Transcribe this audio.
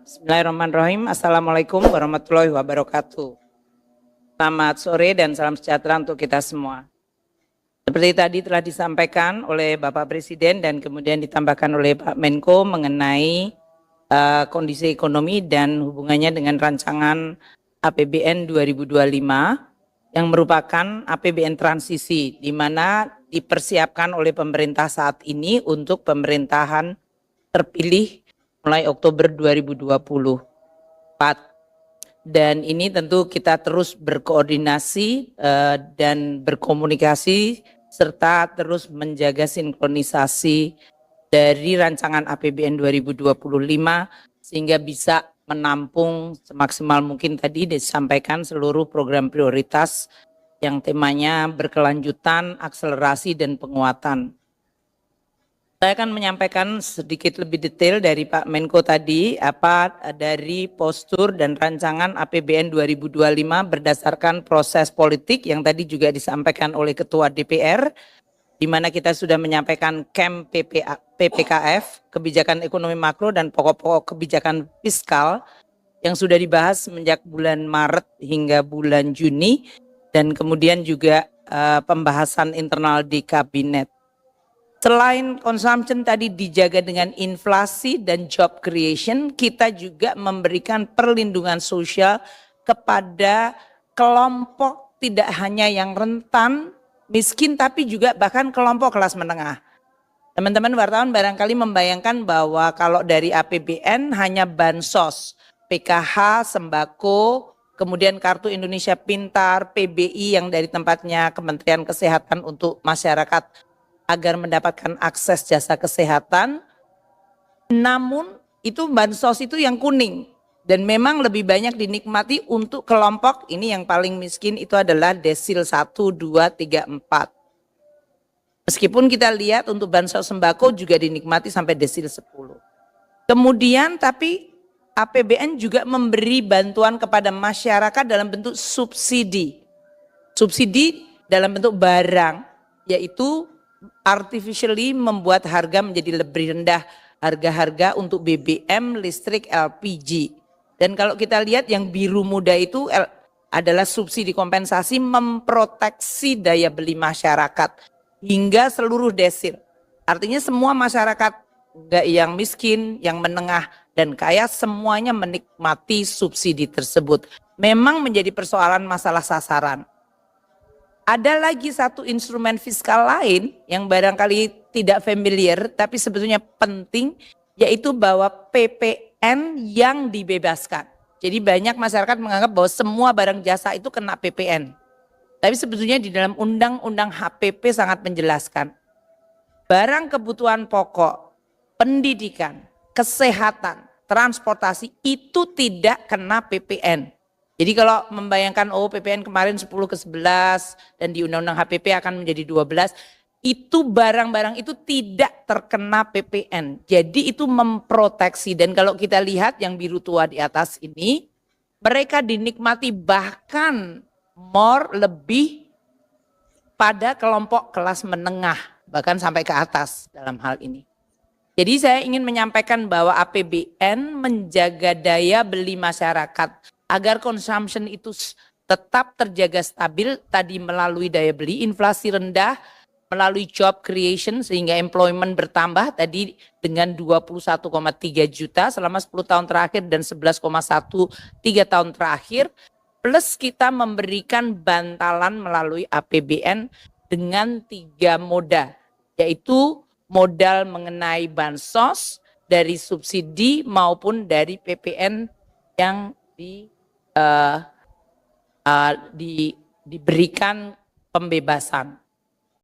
Bismillahirrahmanirrahim. Assalamualaikum warahmatullahi wabarakatuh. Selamat sore dan salam sejahtera untuk kita semua. Seperti tadi telah disampaikan oleh Bapak Presiden dan kemudian ditambahkan oleh Pak Menko mengenai kondisi ekonomi dan hubungannya dengan rancangan APBN 2025 yang merupakan APBN transisi di mana dipersiapkan oleh pemerintah saat ini untuk pemerintahan terpilih mulai Oktober 2024. Dan ini tentu kita terus berkoordinasi dan berkomunikasi serta terus menjaga sinkronisasi dari rancangan APBN 2025 sehingga bisa menampung semaksimal mungkin tadi disampaikan seluruh program prioritas yang temanya berkelanjutan, akselerasi dan penguatan. Saya akan menyampaikan sedikit lebih detail dari Pak Menko tadi apa dari postur dan rancangan APBN 2025 berdasarkan proses politik yang tadi juga disampaikan oleh Ketua DPR di mana kita sudah menyampaikan KEM PPKF, kebijakan ekonomi makro dan pokok-pokok kebijakan fiskal yang sudah dibahas semenjak bulan Maret hingga bulan Juni dan kemudian juga pembahasan internal di kabinet. Selain consumption tadi dijaga dengan inflasi dan job creation, kita juga memberikan perlindungan sosial kepada kelompok tidak hanya yang rentan, miskin, tapi juga bahkan kelompok kelas menengah. Teman-teman wartawan barangkali membayangkan bahwa kalau dari APBN hanya bansos, PKH, sembako, kemudian Kartu Indonesia Pintar, PBI yang dari tempatnya Kementerian Kesehatan untuk masyarakat agar mendapatkan akses jasa kesehatan, namun itu bansos itu yang kuning dan memang lebih banyak dinikmati untuk kelompok ini yang paling miskin itu adalah desil 1, 2, 3, 4. Meskipun kita lihat untuk bansos sembako juga dinikmati sampai desil 10. Kemudian tapi APBN juga memberi bantuan kepada masyarakat dalam bentuk subsidi. Subsidi dalam bentuk barang yaitu artificially membuat harga menjadi lebih rendah harga-harga untuk BBM, listrik, LPG. Dan kalau kita lihat yang biru muda itu adalah subsidi kompensasi memproteksi daya beli masyarakat hingga seluruh desil. Artinya semua masyarakat enggak yang miskin, yang menengah dan kaya semuanya menikmati subsidi tersebut. Memang menjadi persoalan masalah sasaran. Ada lagi satu instrumen fiskal lain yang barangkali tidak familiar tapi sebetulnya penting yaitu bahwa PPN yang dibebaskan. Jadi banyak masyarakat menganggap bahwa semua barang jasa itu kena PPN. Tapi sebetulnya di dalam undang-undang HPP sangat menjelaskan. Barang kebutuhan pokok, pendidikan, kesehatan, transportasi itu tidak kena PPN. Jadi kalau membayangkan PPN kemarin 10 ke 11 dan di undang-undang HPP akan menjadi 12, itu barang-barang itu tidak terkena PPN. Jadi itu memproteksi dan kalau kita lihat yang biru tua di atas ini, mereka dinikmati bahkan lebih pada kelompok kelas menengah, bahkan sampai ke atas dalam hal ini. Jadi saya ingin menyampaikan bahwa APBN menjaga daya beli masyarakat agar consumption itu tetap terjaga stabil tadi melalui daya beli, inflasi rendah, melalui job creation sehingga employment bertambah tadi dengan 21,3 juta selama 10 tahun terakhir dan 11,1 3 tahun terakhir. Plus kita memberikan bantalan melalui APBN dengan 3 moda, yaitu modal mengenai bansos dari subsidi maupun dari PPN yang diberikan pembebasan.